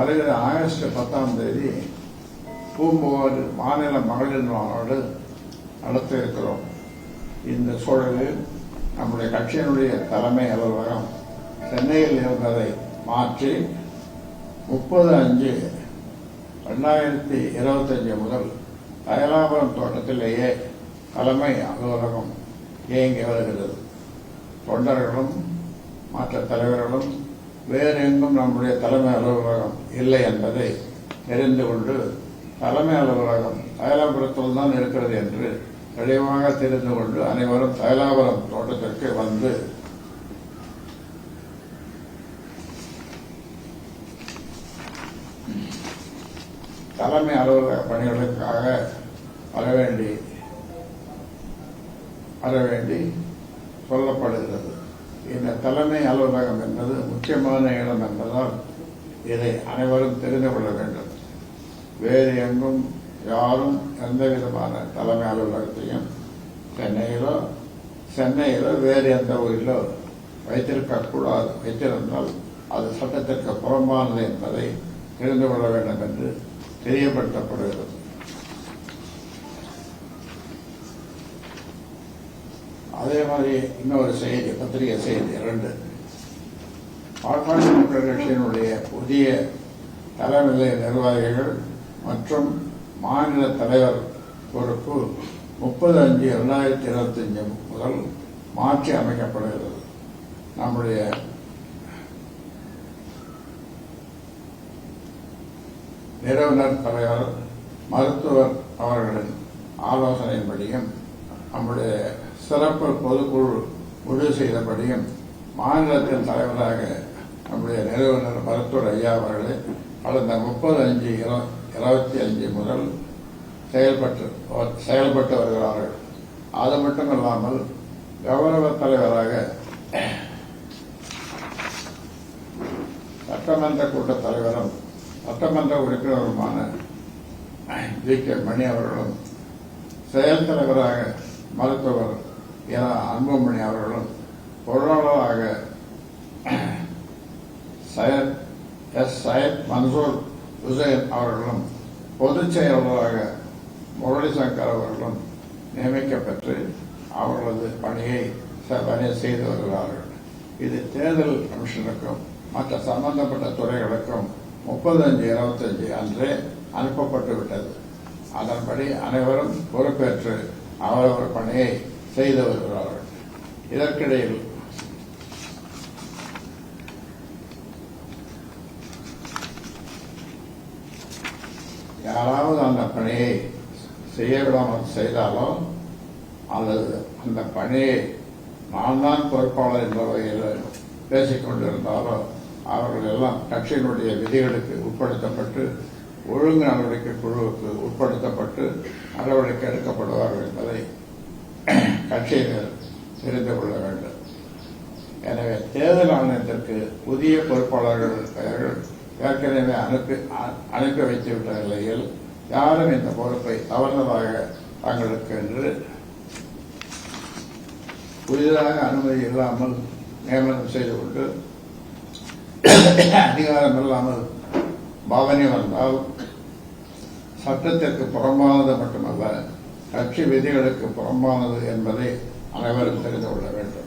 வருகிற ஆகஸ்ட் 10ஆம் தேதி பூம்புகார் மாநில மகளிர் மாநாடு நடத்த இருக்கிறோம். இந்த சூழலில் நம்முடைய கட்சியினுடைய தலைமை அலுவலகம் சென்னையில் இருந்ததை மாற்றி 30/5/2025 முதல் அயலாபுரம் தோட்டத்திலேயே தலைமை அலுவலகம் இயங்கி வருகிறது. தொண்டர்களும் மற்ற தலைவர்களும் வேறு எங்கும் நம்முடைய தலைமை அலுவலகம் இல்லை என்பதை தெரிந்து கொண்டு தலைமை அலுவலகம் அயலாபுரத்தில் தான் இருக்கிறது என்று தெளிவாக தெரிந்து கொண்டு அனைவரும் அயலாபுரம் தோட்டத்திற்கு வந்து தலைமை அலுவலக பணிகளுக்காக வரவேண்டி சொல்லப்படுகிறது. இந்த தலைமை அலுவலகம் என்பது முக்கியமான இடம் என்பதால் இதை அனைவரும் தெரிந்து கொள்ள வேண்டும். வேறு எங்கும் யாரும் எந்த விதமான தலைமை அலுவலகத்தையும் சென்னையிலோ வேறு எந்த ஊரிலோ வைத்திருக்கக்கூடாது. வைத்திருந்தால் அது சட்டத்திற்கு புறம்பானது என்பதை தெரிந்து கொள்ள வேண்டும் என்று தெரியப்படுத்தப்படுகிறது. அதே மாதிரி இன்னொரு செய்தி, பத்திரிகை செய்தி 2. பாட்டாளி மக்கள் கட்சியினுடைய புதிய தலைநிலை நிர்வாகிகள் மற்றும் மாநில தலைவர் பொறுப்பு 30/5/2025 முதல் மாற்றி அமைக்கப்படுகிறது. நம்முடைய நிறுவனர் தலைவர் மருத்துவர் அவர்களின் ஆலோசனையின்படியும் நம்முடைய சிறப்பு பொதுக்குழு முடிவு செய்தபடியும் மாநிலத்தின் தலைவராக நம்முடைய நிறுவனர் மருத்துவர் ஐயா அவர்களை கடந்த 30/5/25 முதல் செயல்பட்டு வருகிறார்கள். அது மட்டுமல்லாமல் கௌரவ தலைவராக சட்டமன்ற கூட்டத் தலைவரும் சட்டமன்ற உறுப்பினருமான ஜி.கே. மணி அவர்களும் செயல் தலைவராக மருத்துவர் அன்புமணி அவர்களும் பொருளாளராக சையத் மன்சூர் ஹுசைன் அவர்களும் பொதுச் செயலாளராக முரளி சங்கர் அவர்களும் நியமிக்கப்பட்டு அவர்களது பணியை செய்து வருகிறார்கள். இது தேர்தல் கமிஷனுக்கும் மற்ற சம்பந்தப்பட்ட துறைகளுக்கும் 30/5/25 அன்றே அனுப்பப்பட்டு விட்டது. அதன்படி அனைவரும் பொறுப்பேற்று அவரவர் பணியை செய்து வருகிறார்கள். இதற்கிடையில் யாராவது அந்த பணியை செய்ய விடாமல் செய்தாலோ அல்லது அந்த பணியை நான் தான் பொறுப்பாளர் என்ற வகையில் பேசிக் கொண்டிருந்தாலோ அவர்கள் எல்லாம் கட்சியினுடைய விதிகளுக்கு உட்படுத்தப்பட்டு ஒழுங்கு நடவடிக்கை குழுவுக்கு உட்படுத்தப்பட்டு நடவடிக்கை எடுக்கப்படுவார்கள் என்பதை கட்சியினர் தெரிந்து கொள்ள வேண்டும். எனவே தேர்தல் ஆணையத்திற்கு புதிய பொறுப்பாளர்கள் பெயர்கள் ஏற்கனவே அனுப்பி வைத்துவிட்ட நிலையில் யாரும் இந்த பொறுப்பை தவறுதலாக தங்களுக்கு என்று புதிதாக அனுமதி இல்லாமல் நியமனம் செய்து கொண்டு அதிகாரம் இல்லாமல் பவனி வந்தால் சட்டத்திற்கு புறம்பானது மட்டுமல்ல கட்சி விதிகளுக்கு புறம்பானது என்பதை அனைவரும் தெரிந்து கொள்ள வேண்டும்.